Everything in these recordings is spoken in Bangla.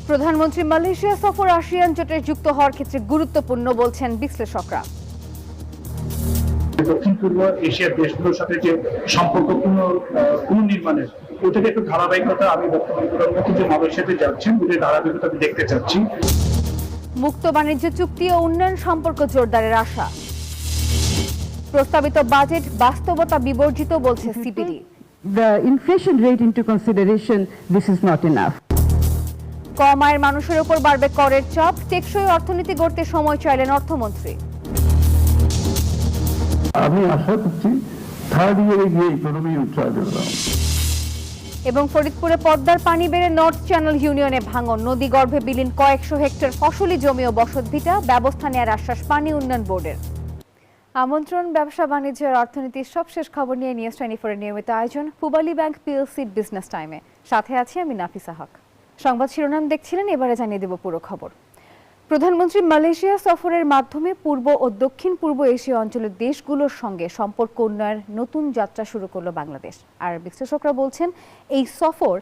প্রধানমন্ত্রী মালয়েশিয়া সফর আসিয়ান জোটে যুক্ত হওয়ার ক্ষেত্রে গুরুত্বপূর্ণ বলছেন বিশ্লেষকরা। দক্ষিণ পূর্ব এশিয়ার দেশগুলোর সাথে যে সম্পর্ক পুনর্নির্মাণের ওটাকে একটু ধারাবাহিকতা আমি বর্তমান প্রধানমন্ত্রী যে মালয়েশিয়াতে যাচ্ছেন ওদের ধারাবাহিকতা আমি দেখতে চাচ্ছি। মুক্ত বাণিজ্য চুক্তি ও উন্নয়ন সম্পর্ক জোরদারের আশা। প্রস্তাবিত বাজেট বাস্তবতা বিবর্জিত বলছে CPD. The inflation rate into consideration, this is not enough. কম আয়ের মানুষের উপর বাড়বে করের চাপ, টেকসই অর্থনীতি গড়তে সময় চাইলেন অর্থমন্ত্রী। আমি আশা করছি থার্ড ইয়ারে গিয়ে ইকোনমি উচ্চারণ করলাম। এবং ফরিদপুরে পদ্মার পানি বেড়ে নর্থ চ্যানেল ইউনিয়নে ভাঙন, নদী গর্ভে বিলীন কয়েকশো হেক্টর ফসলি জমি ও বসতভিটা, ব্যবস্থা নেওয়ার আশ্বাস পানি উন্নয়ন বোর্ডের। আমন্ত্রণ ব্যবসা বাণিজ্য আর অর্থনীতির সবশেষ খবর নিয়ে নিউজ 24 এর নিয়মিত আয়োজন পূবালী ব্যাংক পিএলসি বিজনেস টাইমে। সাথে আছি আমি নাফিসা হক। সংবাদ শিরোনাম দেখছিলেন, এবারে জানিয়ে দেব পুরো খবর। প্রধানমন্ত্রী মালয়েশিয়া সফরের মাধ্যমে পূর্ব ও দক্ষিণ পূর্ব এশীয় অঞ্চলের দেশগুলোর সঙ্গে সম্পর্ক উন্নয়নের নতুন যাত্রা শুরু করলো বাংলাদেশ। আর বিশ্লেষকরা বলছেন এই সফর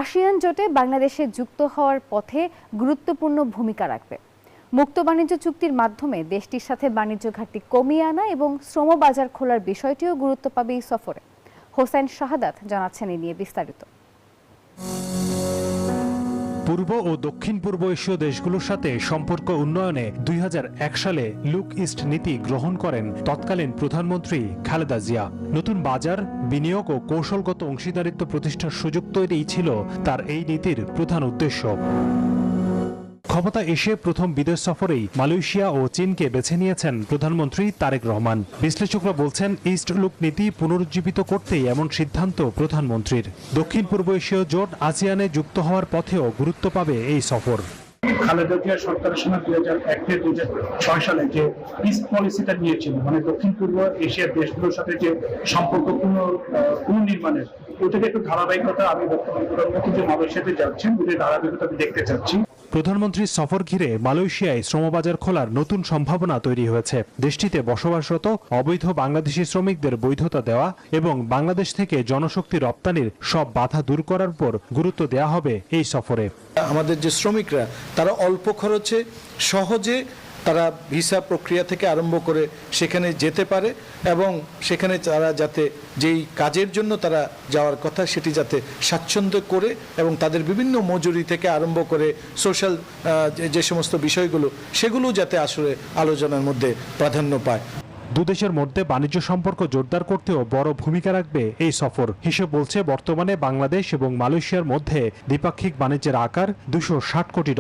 আসিয়ান জোটে বাংলাদেশে যুক্ত হওয়ার পথে গুরুত্বপূর্ণ ভূমিকা রাখবে। মুক্ত বাণিজ্য চুক্তির মাধ্যমে দেশটির সাথে বাণিজ্য ঘাটতি কমিয়ে আনা এবং শ্রমবাজার খোলার বিষয়টিও গুরুত্ব পাবে এই সফরে। হোসেন শাহাদাত জানাচ্ছেন এ নিয়ে বিস্তারিত। পূর্ব ও দক্ষিণ পূর্ব এশীয় দেশগুলোর সাথে সম্পর্ক উন্নয়নে 2001 সালে লুক ইস্ট নীতি গ্রহণ করেন তৎকালীন প্রধানমন্ত্রী খালেদা জিয়া। নতুন বাজার, বিনিয়োগ ও কৌশলগত অংশীদারিত্ব প্রতিষ্ঠার সুযোগ তৈরিই ছিল তার এই নীতির প্রধান উদ্দেশ্য। ক্ষমতা এসে প্রথম বিদেশ সফরেই মালয়েশিয়া ও চীনকে বেছে নিয়েছেন প্রধানমন্ত্রী তারেক রহমান। বিশ্লেষকরা বলছেন ইস্ট লুক নীতি পুনরুজ্জীবিত করতেই এমন সিদ্ধান্ত প্রধানমন্ত্রীর। দক্ষিণ পূর্ব এশীয় জোট আসিয়ানে যুক্ত হওয়ার পথেও গুরুত্ব পাবে এই সফর। খালেদা জিয়া সরকারের সময় 2001 থেকে 2006 সালে যে পিস পলিসিটা নিয়েছিল, মানে দক্ষিণ পূর্ব এশিয়ার দেশগুলোর সাথে যে সম্পর্ক পুনর্নির্মাণের ওটাকে একটু ধারাবাহিকতা আমি বর্তমান প্রধানমন্ত্রী যে মালয়েশিয়াতে যাচ্ছেন ওদের ধারাবাহিকতা আমি দেখতে চাচ্ছি। প্রধানমন্ত্রীর সফর ঘিরে মালয়েশিয়ায় শ্রমবাজার খোলার নতুন সম্ভাবনা তৈরি হয়েছে। দেশটিতে বসবাসরত অবৈধ বাংলাদেশি শ্রমিকদের বৈধতা দেওয়া এবং বাংলাদেশ থেকে জনশক্তি রপ্তানির সব বাধা দূর করার উপর গুরুত্ব দেওয়া হবে এই সফরে। আমাদের যে শ্রমিকরা তারা অল্প খরচে সহজে তারা ভিসা প্রক্রিয়া থেকে আরম্ভ করে সেখানে যেতে পারে এবং সেখানে তারা যাতে যেই কাজের জন্য তারা যাওয়ার কথা সেটি যাতে স্বাচ্ছন্দ্য করে এবং তাদের বিভিন্ন মজুরি থেকে আরম্ভ করে সোশ্যাল যে সমস্ত বিষয়গুলো সেগুলো যাতে আসলে আলোচনার মধ্যে প্রাধান্য পায়। দুদেশের মধ্যে বাণিজ্য সম্পর্ক জোরদার করতেও বড় ভূমিকা রাখবে এই সফর। হিসেব বলছে বর্তমানে বাংলাদেশ এবং মালয়েশিয়ার মধ্যে দ্বিপাক্ষিক বাণিজ্যের আকার $260 কোটি,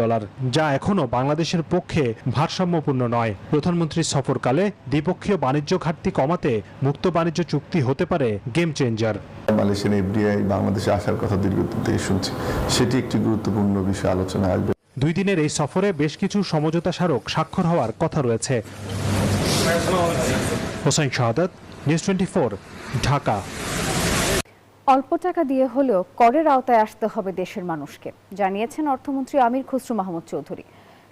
যা এখনো বাংলাদেশের পক্ষে ভারসাম্যপূর্ণ নয়। প্রধানমন্ত্রীর সফরকালে দ্বিপক্ষীয় বাণিজ্য ঘাটতি কমাতে মুক্ত বাণিজ্য চুক্তি হতে পারে গেম চেঞ্জার। মালয়েশিয়ান এফডিআই বাংলাদেশে আসার কথা দীর্ঘদিন থেকে শুনছি, সেটি একটি গুরুত্বপূর্ণ বিষয় আলোচনায় আসবে। 2 দিনের এই সফরে বেশ কিছু সমঝোতা স্মারক স্বাক্ষর হওয়ার কথা রয়েছে। হোসেন শাহাদাত, নিউজ 24, ঢাকা। অল্প টাকা দিয়ে হলেও করের আওতায় আসতে হবে দেশের মানুষকে, জানিয়েছেন অর্থমন্ত্রী আমির খসরু মাহমুদ চৌধুরী।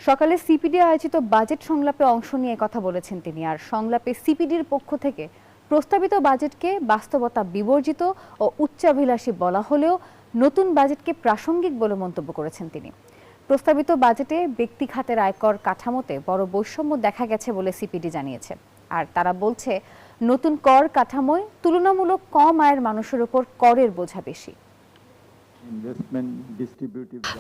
সকালে সিপিডি আয়োজিত বাজেট সংলাপে অংশ নিয়ে কথা বলেছেন তিনি। আর সংলাপে সিপিডির পক্ষ থেকে প্রস্তাবিত বাজেটকে বাস্তবতা বিবর্জিত ও উচ্চাভিলাষী বলা হলেও নতুন বাজেটকে প্রাসঙ্গিক বলে মন্তব্য করেছেন তিনি। প্রস্তাবিত বাজেটে ব্যক্তি খাতের আয়কর কাঠামোতে বড় বৈষম্য দেখা গেছে বলে সিপিডি জানিয়েছে। আর তারা বলছে নতুন কর কাঠামোয় তুলনামূলক কম আয়ের মানুষের উপর করের বোঝা বেশি।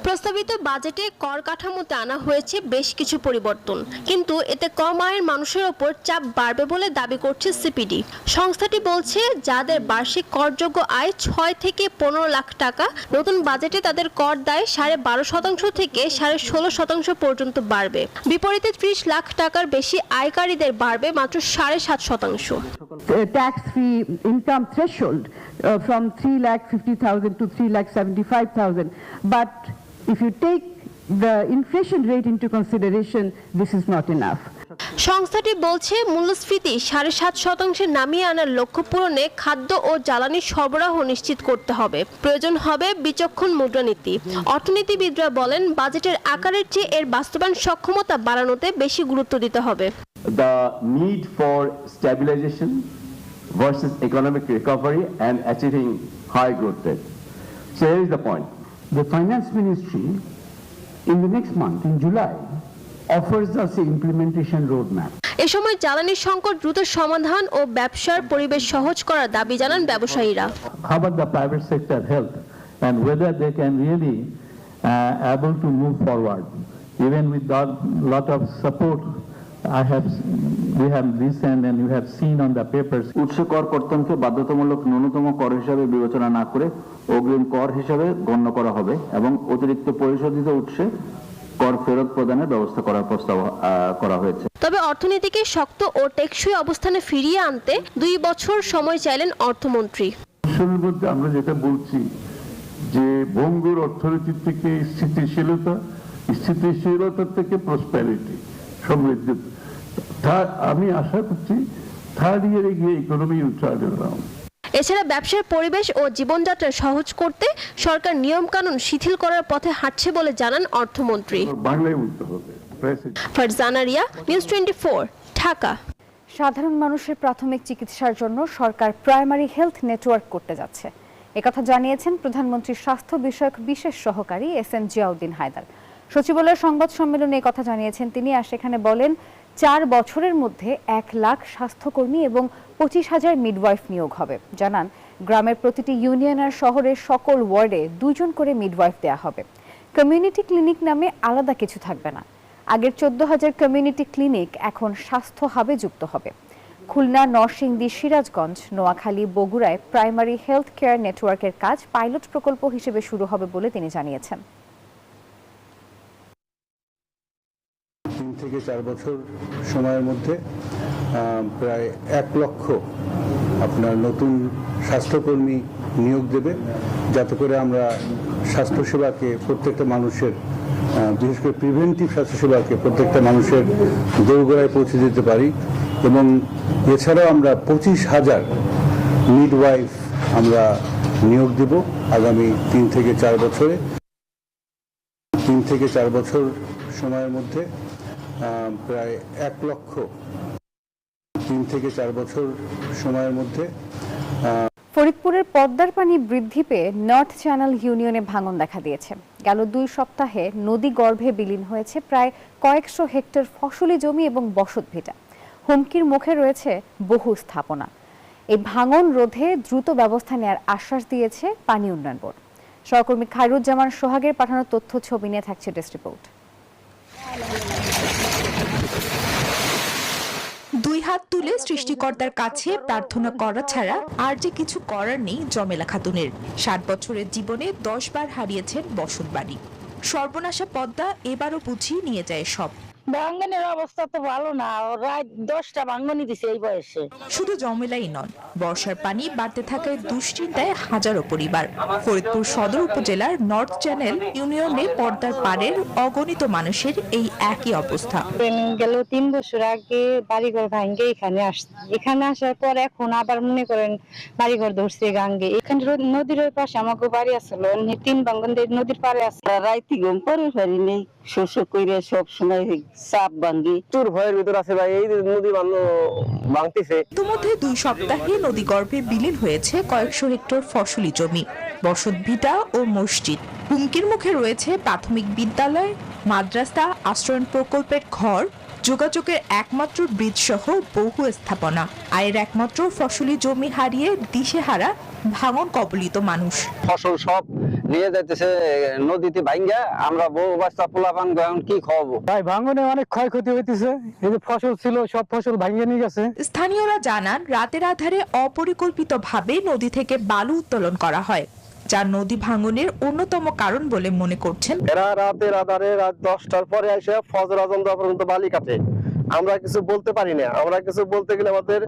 প্রস্তাবিত বাজেটে কর কাঠামোতে আনা হয়েছে বেশ কিছু পরিবর্তন, কিন্তু এতে কম আয়ের মানুষের ওপর চাপ বাড়বে বলে দাবি করছে সিপিডি। সংস্থাটি বলছে যাদের বার্ষিক করযোগ্য আয় 6 থেকে 15 লাখ টাকা, নতুন বাজেটে তাদের কর দায় 12.5% থেকে 16.5% পর্যন্ত বাড়বে। বিপরীতে 30 লাখ টাকার বেশি আয়কারীদের বাড়বে মাত্র 7.5%। Tax free income threshold from 3,50,000 to 3,75,000. But if you take the inflation rate into consideration, this is not enough. সংস্থাটি বলছে মূল্যস্ফীতি 7.5% নামিয়ে আনার লক্ষ্য পূরণে খাদ্য ও জ্বালানি সরবরাহ নিশ্চিত করতে হবে। প্রয়োজন হবে বিচক্ষণ মুদ্রানীতি। অর্থনীতিবিদরা বলেন বাজেটের আকারের চেয়ে এর বাস্তবায়ন সক্ষমতা বাড়ানোতে বেশি গুরুত্ব দিতে হবে। The need for stabilization versus economic recovery and achieving high growth rate. So here is the point. The finance ministry in the next month, in July, offers us an implementation roadmap. এ সময় জ্বালানি সংকট দ্রুত সমাধান ও ব্যবসার পরিবেশ সহজ করার দাবি জানান ব্যবসায়ীরা। How about the private sector health and whether they can really able to move forward, even with a lot of support. We have listened and you have seen on the papers. উৎস কর কর্তনকে বাধ্যতামূলক ন্যূনতম কর হিসাবে বিবেচনা না করে অগ্রিম কর হিসাবে গণ্য করা হবে এবং অতিরিক্ত পরিশোধিত উৎসে কর ফেরত প্রদানের ব্যবস্থা করার প্রস্তাব করা হয়েছে। তবে অর্থনীতিকে শক্ত ও টেকসই অবস্থানে ফিরিয়ে আনতে 2 বছর সময় চাইলেন অর্থমন্ত্রী। আসলের মধ্যে আমরা যেটা বলছি যে ভঙ্গুর অর্থনীতি থেকে স্থিতিশীলতা থেকে প্রসপ্যারিটি, সমৃদ্ধি। আমি আশা করছি থার্ড ইয়ারে গিয়ে ইকোনমি উইল টার্ন অ্যারাউন্ড। এছাড়া ব্যবসার পরিবেশ ও জীবনযাত্রা সহজ করতে সরকার নিয়মকানুন শিথিল করার পথে হাঁটছে বলে জানান অর্থমন্ত্রী। বাংলায় বলতে হবে। ফারজানা রিয়া, নিউজ 24, ঢাকা। সাধারণ মানুষের প্রাথমিক চিকিৎসার জন্য সরকার প্রাইমারি হেলথ নেটওয়ার্ক করতে যাচ্ছে, একথা জানিয়েছেন প্রধানমন্ত্রীর স্বাস্থ্য বিষয়ক বিশেষ সহকারী এস.এম. জিয়াউদ্দিন হায়দার। সচিবালয়ের সংবাদ সম্মেলনে কথা জানিয়েছেন তিনি, আর সেখানে বলেন 4 বছরের মধ্যে 1 লাখ স্বাস্থ্যকর্মী এবং 25,000 মিডওয়াইফ নিয়োগ হবে। জানান গ্রামের প্রতিটি ইউনিয়ন আর শহরের সকল ওয়ার্ডে 2 জন করে মিডওয়াইফ দেয়া হবে। কমিউনিটি ক্লিনিক নামে আলাদা কিছু থাকবে না। আগের 14,000 কমিউনিটি ক্লিনিক এখন স্বাস্থ্য হাবে যুক্ত হবে। খুলনা, নরসিংদী, সিরাজগঞ্জ, নোয়াখালী, বগুড়ায় প্রাইমারি হেলথ কেয়ার নেটওয়ার্কের কাজ পাইলট প্রকল্প হিসেবে শুরু হবে বলে তিনি জানিয়েছেন। 3 থেকে 4 বছর সময়ের মধ্যে প্রায় 1 লক্ষ আপনার নতুন স্বাস্থ্যকর্মী নিয়োগ দেবে, যাতে করে আমরা স্বাস্থ্যসেবাকে প্রত্যেকটা মানুষের, বিশেষ করে প্রিভেন্টিভ স্বাস্থ্যসেবাকে প্রত্যেকটা মানুষের দোরগোড়ায় পৌঁছে দিতে পারি। এবং এছাড়াও আমরা 25,000 মিডওয়াইফ আমরা নিয়োগ দেব আগামী 3 থেকে 4 বছরে। 3 থেকে 4 বছর সময়ের মধ্যে প্রায় 1 লক্ষ 3 থেকে 4 বছর সময়ের মধ্যে। ফরিদপুরের পদ্মার পানি বৃদ্ধি পেয়ে নর্থ চ্যানেল ইউনিয়নে ভাঙন দেখা দিয়েছে। গেল 2 সপ্তাহে নদী গর্ভে বিলীন হয়েছে প্রায় কয়েকশো হেক্টর ফসলি জমি এবং বসতভিটা। হুমকির মুখে রয়েছে বহু স্থাপনা। এই ভাঙন রোধে দ্রুত ব্যবস্থা নেওয়ার আশ্বাস দিয়েছে পানি উন্নয়ন বোর্ড। সহকর্মী খায়রুজ্জামান সোহাগের পাঠানো তথ্য ছবি নিয়ে থাকছে ডেস্ক রিপোর্ট। 2 হাত তুলে সৃষ্টিকর্তার কাছে প্রার্থনা করা ছাড়া আর যে কিছু করার নেই জমেলা খাতুনের। 60 বছরের জীবনে 10 বার হারিয়েছেন বসতবাড়ি। সর্বনাশা পদ্মা এবারও বুঝিয়ে নিয়ে যায় সব। ভাঙ্গনের অবস্থা তো ভালো না, রাত 10টা ভাঙ্গনি দিছে এই বয়সে। শুধু জমেলাই নন, বর্ষার পানি বাড়তে থাকায় দুশ্চিন্তায় হাজারো পরিবার। ফরিদপুর সদর উপজেলার নর্থ চ্যানেল ইউনিয়নে পদ্মার পাড়ের অগণিত মানুষের এই একই অবস্থা। গেল 3 বছর আগে বাড়িঘর ভাঙ্গে এখানে আসার পর এখন আবার মনে করেন বাড়িঘর ধরছে গাঙ্গে। এখানে নদীর ওই পাশে আমাকে বাড়ি আসলো, 3 ভাঙ্গন নদীর পাড়ে আছে। রাইতে ঘুম পরে পারি নেই, শস্য কইরে সব সময় চাপ ভাঙ্গি। তোর ভয়ের ভিতর আছে ভাই, এই নদী ভাঙতেছে। ইতিমধ্যে 2 সপ্তাহে নদী গর্ভে বিলীন হয়েছে কয়েকশো হেক্টর ফসলি জমি, বসতভিটা ও মসজিদ। হুমকির মুখে রয়েছে প্রাথমিক বিদ্যালয়, মাদ্রাসা, আশ্রয়ণ প্রকল্পের ঘর, যোগাযোগের একমাত্র ব্রিজ সহ বহু স্থাপনা। আয়ের একমাত্র ফসলি জমি হারিয়ে দিশেহারা ভাঙন কবলিত মানুষ। ফসল সব নিয়ে যাইতেছে নদীতে ভাঙ্গা, আমরা বউ বাচ্চা পোলাপান এখন কি খাওয়াবো? ভাই ভাঙনে অনেক ক্ষয়ক্ষতি হইতেছে, এই যে ফসল ছিল সব ফসল ভাঙিয়ে নিয়ে গেছে। স্থানীয়রা জানান রাতের আধারে অপরিকল্পিতভাবে নদী থেকে বালু উত্তোলন করা হয়, যা নদী ভাঙনের অন্যতম কারণ বলে মনে করছেন। এরা রাতের আধারে রাত 10টার পরে এসে ফজর আজান দেওয়া পর্যন্ত বালি কাটে। আমরা কিছু বলতে পারি না, আমরা কিছু বলতে গেলে আমাদের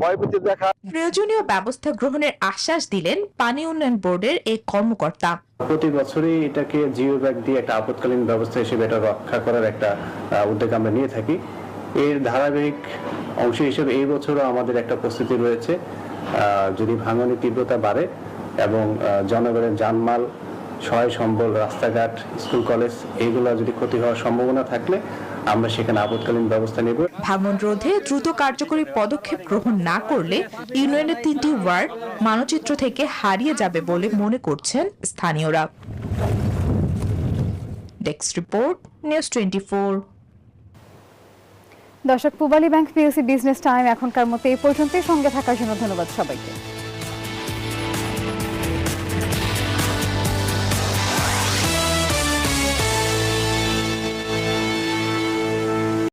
ভয়ভীতি দেখা। প্রয়োজনীয় ব্যবস্থা গ্রহণের আশ্বাস দিলেন পানি উন্নয়ন বোর্ডের এই কর্মকর্তা। প্রতি বছরই এটাকে জিও ব্যাগ দিয়ে একটা আপৎকালীন ব্যবস্থা হিসেবে এটা রক্ষা করার একটা উদ্যোগ আমরা নিয়ে থাকি। এর ধারাবাহিক অংশ হিসেবে এই বছরও আমাদের একটা প্রস্তুতি রয়েছে। যদি ভাঙনের তীব্রতা বাড়ে এবং জনগণের জানমাল, সহায় সম্বল, রাস্তাঘাট, স্কুল কলেজ এইগুলো যদি ক্ষতি হওয়ার সম্ভাবনা থাকলে আমরা সেখানে আপৎকালীন ব্যবস্থা নেব। ভাঙন রোধে দ্রুত কার্যকরী পদক্ষেপ গ্রহণ না করলে ইউনিয়নের 3টি ওয়ার্ড মানচিত্র থেকে হারিয়ে যাবে বলে মনে করছেন স্থানীয়রা। Desk report, news 24। দর্শক, Pubali bank PLC business time এখনকার মতো এই পর্যন্তই। সঙ্গে থাকার জন্য ধন্যবাদ সবাইকে।